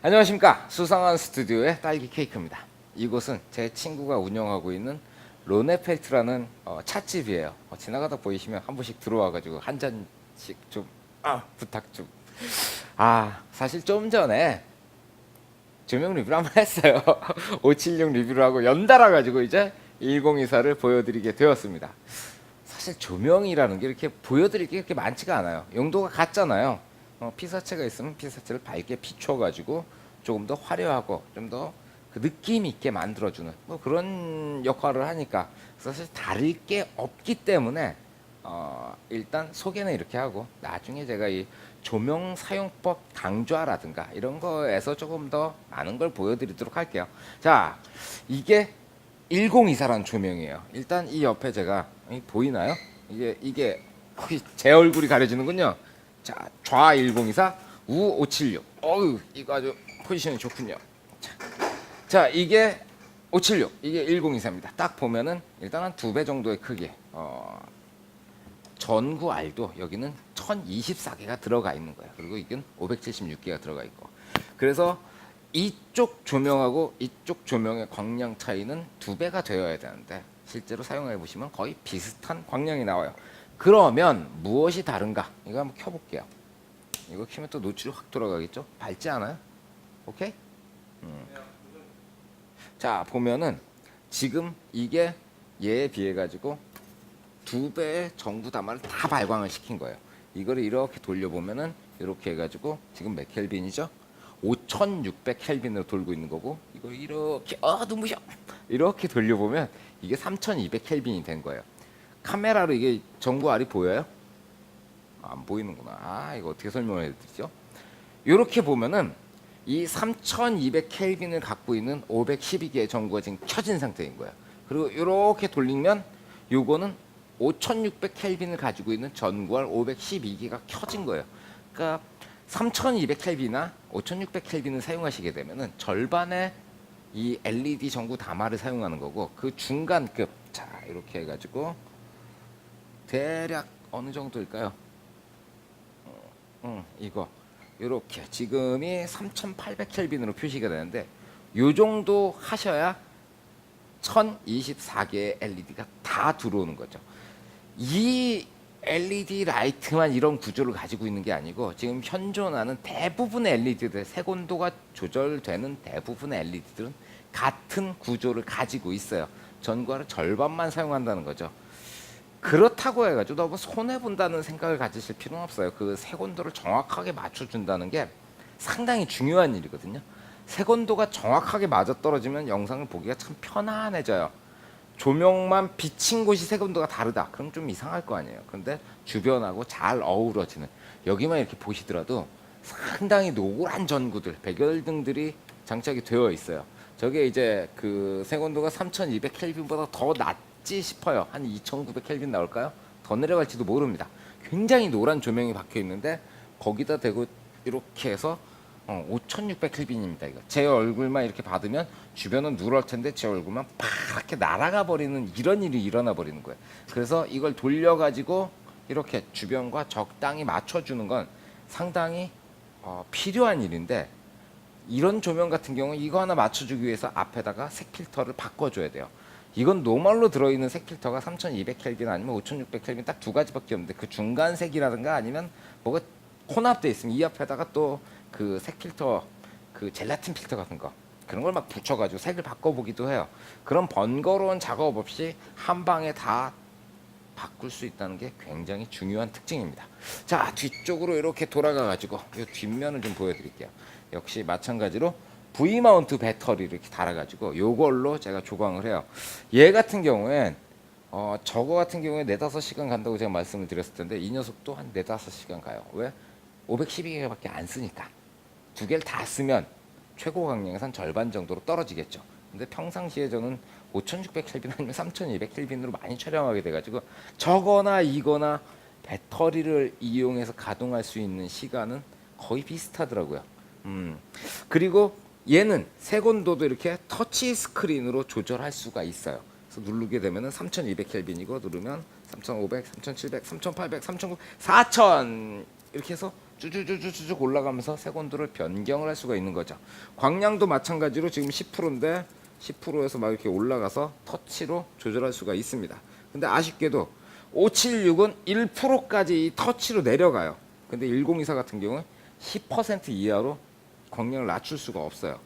안녕하십니까. 수상한 스튜디오의 딸기 케이크입니다. 이곳은 제 친구가 운영하고 있는 로네펠트라는 찻집이에요. 지나가다 보이시면 한 번씩 들어와가지고 한 잔씩 좀 부탁 좀. 사실 좀 전에 조명 리뷰를 한번 했어요. 576 리뷰를 하고 연달아 가지고 이제 1024를 보여드리게 되었습니다. 사실 조명이라는 게 이렇게 보여드릴 게 그렇게 많지가 않아요. 용도가 같잖아요. 피사체가 있으면 피사체를 밝게 비춰가지고 조금 더 화려하고 좀 더 그 느낌 있게 만들어주는 뭐 그런 역할을 하니까 사실 다를 게 없기 때문에 일단 소개는 이렇게 하고 나중에 제가 이 조명 사용법 강좌라든가 이런 거에서 조금 더 많은 걸 보여드리도록 할게요. 자, 이게 1024라는 조명이에요. 일단 이 옆에 제가 보이나요? 이게 제 얼굴이 가려지는군요. 자, 좌 1024, 우 576. 어우, 이거 아주 포지션이 좋군요. 자, 이게 576, 이게 1024입니다. 딱 보면은 일단 한 2배 정도의 크기. 전구 R도 여기는 1024개가 들어가 있는 거예요. 그리고 이건 576개가 들어가 있고. 그래서 이쪽 조명하고 이쪽 조명의 광량 차이는 2배가 되어야 되는데 실제로 사용해 보시면 거의 비슷한 광량이 나와요. 그러면 무엇이 다른가? 이거 한번 켜볼게요. 이거 켜면 또 노출이 확 돌아가겠죠? 밝지 않아요? 오케이? 자, 보면은 지금 이게 얘에 비해 가지고 2배의 전구 담화를 다 발광을 시킨 거예요. 이거를 이렇게 돌려보면은 이렇게 해가지고 지금 몇 켈빈이죠? 5600 켈빈으로 돌고 있는 거고, 이거 이렇게 눈부셔 이렇게 돌려보면 이게 3200 켈빈이 된 거예요. 카메라로 이게 전구 알이 보여요? 안 보이는구나. 이거 어떻게 설명해 드리죠? 이렇게 보면은 이 3200 켈빈을 갖고 있는 512개의 전구가 지금 켜진 상태인 거예요. 그리고 이렇게 돌리면 요거는 5600 켈빈을 가지고 있는 전구알 512개가 켜진 거예요. 그러니까 3200 켈빈이나 5600 켈빈을 사용하시게 되면은 절반의 이 LED 전구 담화를 사용하는 거고, 그 중간급, 자 이렇게 해가지고 대략 어느 정도일까요? 이거 이렇게 지금이 3800 켈빈으로 표시가 되는데 요 정도 하셔야 1024개의 LED가 다 들어오는 거죠. 이 LED 라이트만 이런 구조를 가지고 있는 게 아니고 지금 현존하는 대부분의 LED들, 색온도가 조절되는 대부분의 LED들은 같은 구조를 가지고 있어요. 전구알을 절반만 사용한다는 거죠. 그렇다고 해가지고 너무 손해본다는 생각을 가지실 필요는 없어요. 그 색온도를 정확하게 맞춰준다는 게 상당히 중요한 일이거든요. 색온도가 정확하게 맞아떨어지면 영상을 보기가 참 편안해져요. 조명만 비친 곳이 색온도가 다르다. 그럼 좀 이상할 거 아니에요. 근데 주변하고 잘 어우러지는, 여기만 이렇게 보시더라도 상당히 노란 전구들, 백열등들이 장착이 되어 있어요. 저게 이제 그 색온도가 3200 켈빈보다 더 낮지 싶어요. 한 2900 켈빈 나올까요? 더 내려갈지도 모릅니다. 굉장히 노란 조명이 박혀 있는데 거기다 대고 이렇게 해서 5600 켈빈입니다. 이거 제 얼굴만 이렇게 받으면 주변은 누럴 텐데 제 얼굴만 파랗게 날아가 버리는 이런 일이 일어나 버리는 거예요. 그래서 이걸 돌려 가지고 이렇게 주변과 적당히 맞춰주는 건 상당히 필요한 일인데, 이런 조명 같은 경우 이거 하나 맞춰주기 위해서 앞에다가 색 필터를 바꿔줘야 돼요. 이건 노멀로 들어있는 색 필터가 3200 켈빈 아니면 5600 켈빈 딱 두 가지밖에 없는데 그 중간 색이라든가 아니면 뭐가 혼합돼 있으면 이 앞에다가 또 그 색 필터, 그 젤라틴 필터 같은 거 그런 걸 막 붙여가지고 색을 바꿔보기도 해요. 그런 번거로운 작업 없이 한 방에 다 바꿀 수 있다는 게 굉장히 중요한 특징입니다. 자, 뒤쪽으로 이렇게 돌아가가지고 이 뒷면을 좀 보여드릴게요. 역시 마찬가지로 V마운트 배터리를 이렇게 달아가지고 요걸로 제가 조광을 해요. 얘 같은 경우엔 저거 같은 경우에 4-5시간 간다고 제가 말씀을 드렸을 텐데 이 녀석도 한 4-5시간 가요. 왜? 512개밖에 안 쓰니까. 두 개를 다 쓰면 최고 강량에서 한 절반 정도로 떨어지겠죠. 근데 평상시에 저는 5600 켈빈 아니면 3200 켈빈으로 많이 촬영하게 돼가지고 저거나 이거나 배터리를 이용해서 가동할 수 있는 시간은 거의 비슷하더라고요. 그리고 얘는 색온도도 이렇게 터치 스크린으로 조절할 수가 있어요. 그래서 누르게 되면은 3200 켈빈이고 누르면 3500, 3700, 3800, 3900, 4000 이렇게 해서 쭈쭈쭈쭈쭉 올라가면서 색온도를 변경을 할 수가 있는 거죠. 광량도 마찬가지로 지금 10%인데 10%에서 막 이렇게 올라가서 터치로 조절할 수가 있습니다. 근데 아쉽게도 576은 1%까지 이 터치로 내려가요. 근데 1024 같은 경우는 10% 이하로 광량을 낮출 수가 없어요.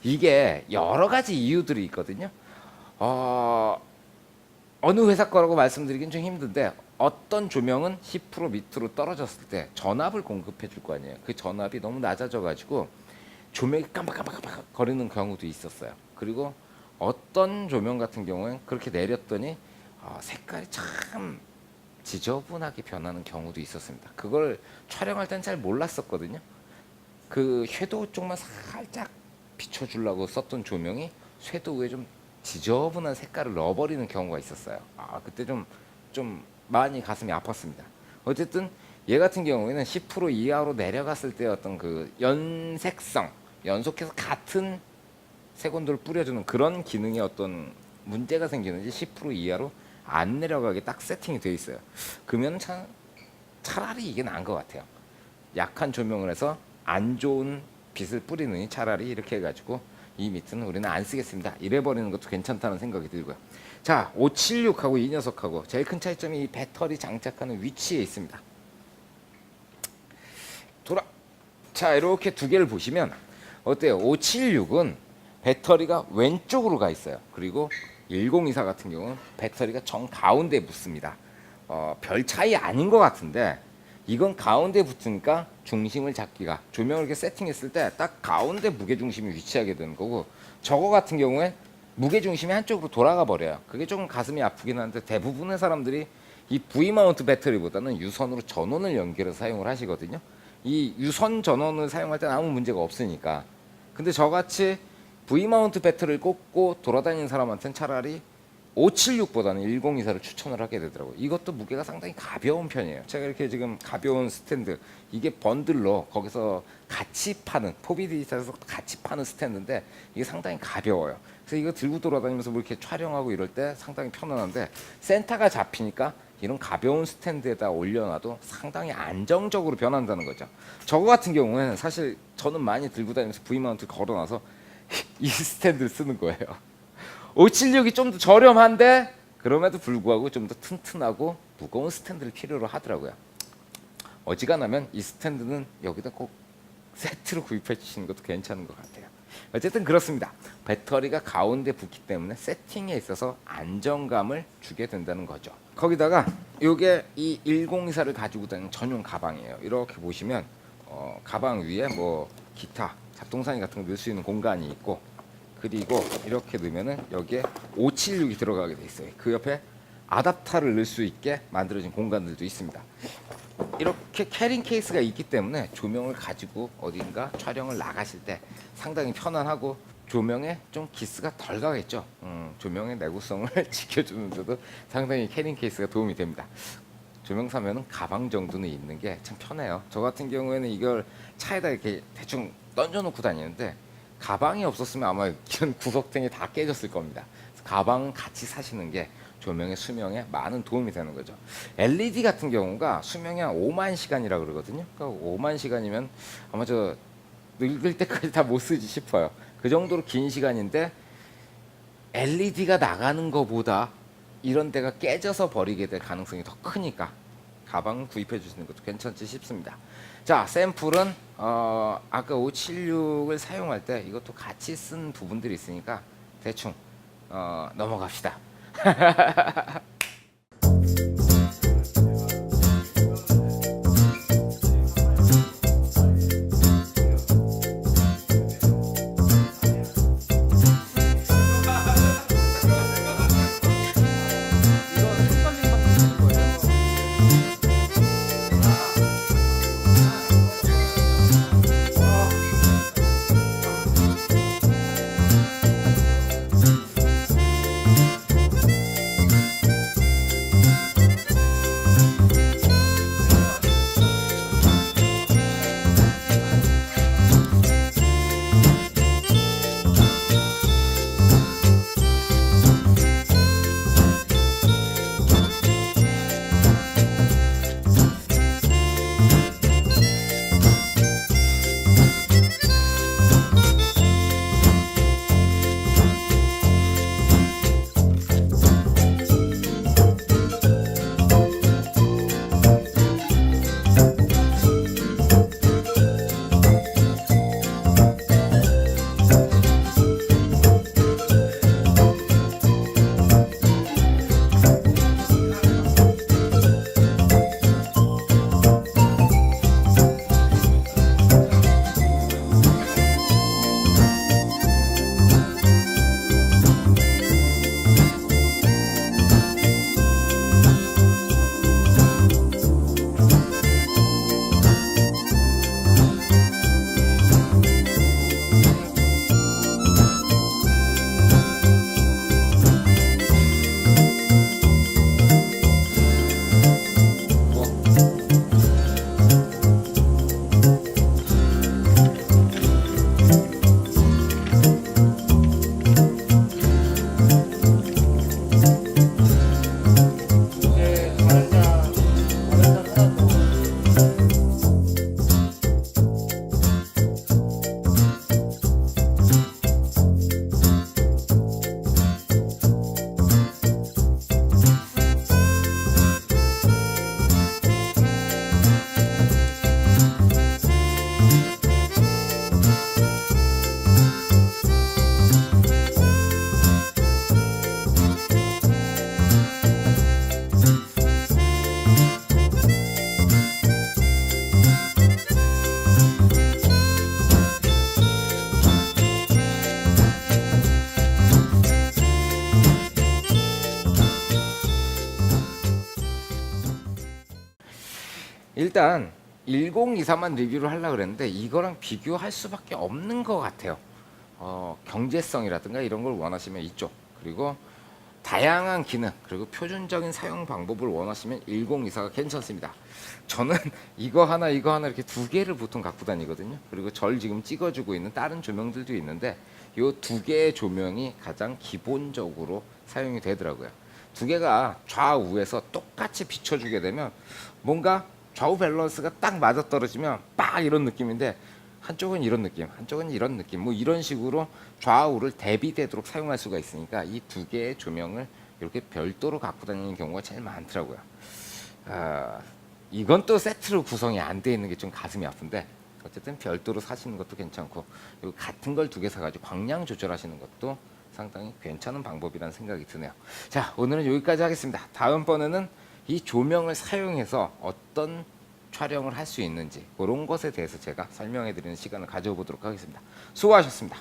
이게 여러 가지 이유들이 있거든요. 어느 회사 거라고 말씀드리긴 좀 힘든데, 어떤 조명은 10% 밑으로 떨어졌을 때 전압을 공급해 줄 거 아니에요. 그 전압이 너무 낮아져 가지고 조명이 깜빡깜빡 거리는 경우도 있었어요. 그리고 어떤 조명 같은 경우엔 그렇게 내렸더니 색깔이 참 지저분하게 변하는 경우도 있었습니다. 그걸 촬영할 땐 잘 몰랐었거든요. 그 섀도우 쪽만 살짝 비춰주려고 썼던 조명이 섀도우에 좀 지저분한 색깔을 넣어버리는 경우가 있었어요. 그때 좀 많이 가슴이 아팠습니다. 어쨌든 얘 같은 경우에는 10% 이하로 내려갔을 때 어떤 그 연색성, 연속해서 같은 색온도를 뿌려주는 그런 기능에 어떤 문제가 생기는지 10% 이하로 안 내려가게 딱 세팅이 되어 있어요. 그러면 차라리 이게 나은 것 같아요. 약한 조명을 해서 안 좋은 빛을 뿌리느니 차라리 이렇게 해가지고 이 밑은 우리는 안 쓰겠습니다. 이래버리는 것도 괜찮다는 생각이 들고요. 자, 576하고 이 녀석하고 제일 큰 차이점이 이 배터리 장착하는 위치에 있습니다. 자, 이렇게 두 개를 보시면 어때요? 576은 배터리가 왼쪽으로 가 있어요. 그리고 1024 같은 경우는 배터리가 정 가운데에 붙습니다. 별 차이 아닌 것 같은데, 이건 가운데 붙으니까 중심을 잡기가, 조명을 이렇게 세팅했을 때 딱 가운데 무게중심이 위치하게 되는 거고, 저거 같은 경우에 무게중심이 한쪽으로 돌아가 버려요. 그게 조금 가슴이 아프긴 한데, 대부분의 사람들이 이 V마운트 배터리보다는 유선으로 전원을 연결해서 사용을 하시거든요. 이 유선 전원을 사용할 때는 아무 문제가 없으니까. 근데 저같이 V마운트 배터리를 꽂고 돌아다니는 사람한테는 차라리 576보다는 1024를 추천을 하게 되더라고요. 이것도 무게가 상당히 가벼운 편이에요. 제가 이렇게 지금 가벼운 스탠드, 이게 번들로 거기서 같이 파는, 포비 디지털에서 같이 파는 스탠드인데 이게 상당히 가벼워요. 그래서 이거 들고 돌아다니면서 뭐 이렇게 촬영하고 이럴 때 상당히 편안한데, 센터가 잡히니까 이런 가벼운 스탠드에다 올려놔도 상당히 안정적으로 변한다는 거죠. 저거 같은 경우에는 사실 저는 많이 들고 다니면서 V마운트 걸어놔서 이 스탠드를 쓰는 거예요. 576이 좀 더 저렴한데 그럼에도 불구하고 좀 더 튼튼하고 무거운 스탠드를 필요로 하더라고요. 어지간하면 이 스탠드는 여기다 꼭 세트로 구입해 주시는 것도 괜찮은 것 같아요. 어쨌든 그렇습니다. 배터리가 가운데 붙기 때문에 세팅에 있어서 안정감을 주게 된다는 거죠. 거기다가 이게 이 1024를 가지고 다니는 전용 가방이에요. 이렇게 보시면 가방 위에 뭐 기타 잡동사니 같은 거 넣을 수 있는 공간이 있고, 그리고 이렇게 넣으면은 여기에 576이 들어가게 돼 있어요. 그 옆에 아답터를 넣을 수 있게 만들어진 공간들도 있습니다. 이렇게 캐링 케이스가 있기 때문에 조명을 가지고 어딘가 촬영을 나가실 때 상당히 편안하고 조명에 좀 기스가 덜 가겠죠. 조명의 내구성을 지켜주는데도 상당히 캐링 케이스가 도움이 됩니다. 조명 사면은 가방 정도는 있는 게 참 편해요. 저 같은 경우에는 이걸 차에다 이렇게 대충 던져놓고 다니는데, 가방이 없었으면 아마 이런 구석탱이 다 깨졌을 겁니다. 가방 같이 사시는 게 조명의 수명에 많은 도움이 되는 거죠. LED 같은 경우가 수명이 한 5만 시간이라 그러거든요. 그러니까 5만 시간이면 아마 저 늙을 때까지 다 못 쓰지 싶어요. 그 정도로 긴 시간인데, LED가 나가는 것보다 이런 데가 깨져서 버리게 될 가능성이 더 크니까 가방 구입해 주시는 것도 괜찮지 싶습니다. 자, 샘플은 아까 576을 사용할 때 이것도 같이 쓴 부분들이 있으니까 대충 넘어갑시다. 일단 1024만 리뷰를 하려고 그랬는데 이거랑 비교할 수밖에 없는 것 같아요. 경제성이라든가 이런 걸 원하시면 이쪽, 그리고 다양한 기능, 그리고 표준적인 사용 방법을 원하시면 1024가 괜찮습니다. 저는 이거 하나 이렇게 두 개를 보통 갖고 다니거든요. 그리고 절 지금 찍어주고 있는 다른 조명들도 있는데 이 두 개의 조명이 가장 기본적으로 사용이 되더라고요. 두 개가 좌우에서 똑같이 비춰주게 되면 뭔가 좌우 밸런스가 딱 맞아떨어지면 빡 이런 느낌인데, 한쪽은 이런 느낌, 한쪽은 이런 느낌, 뭐 이런 식으로 좌우를 대비되도록 사용할 수가 있으니까 이 두 개의 조명을 이렇게 별도로 갖고 다니는 경우가 제일 많더라고요. 이건 또 세트로 구성이 안 돼 있는 게 좀 가슴이 아픈데, 어쨌든 별도로 사시는 것도 괜찮고, 그리고 같은 걸 두 개 사가지고 광량 조절하시는 것도 상당히 괜찮은 방법이라는 생각이 드네요. 자, 오늘은 여기까지 하겠습니다. 다음번에는 이 조명을 사용해서 어떤 촬영을 할 수 있는지 그런 것에 대해서 제가 설명해 드리는 시간을 가져보도록 하겠습니다. 수고하셨습니다.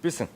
필승.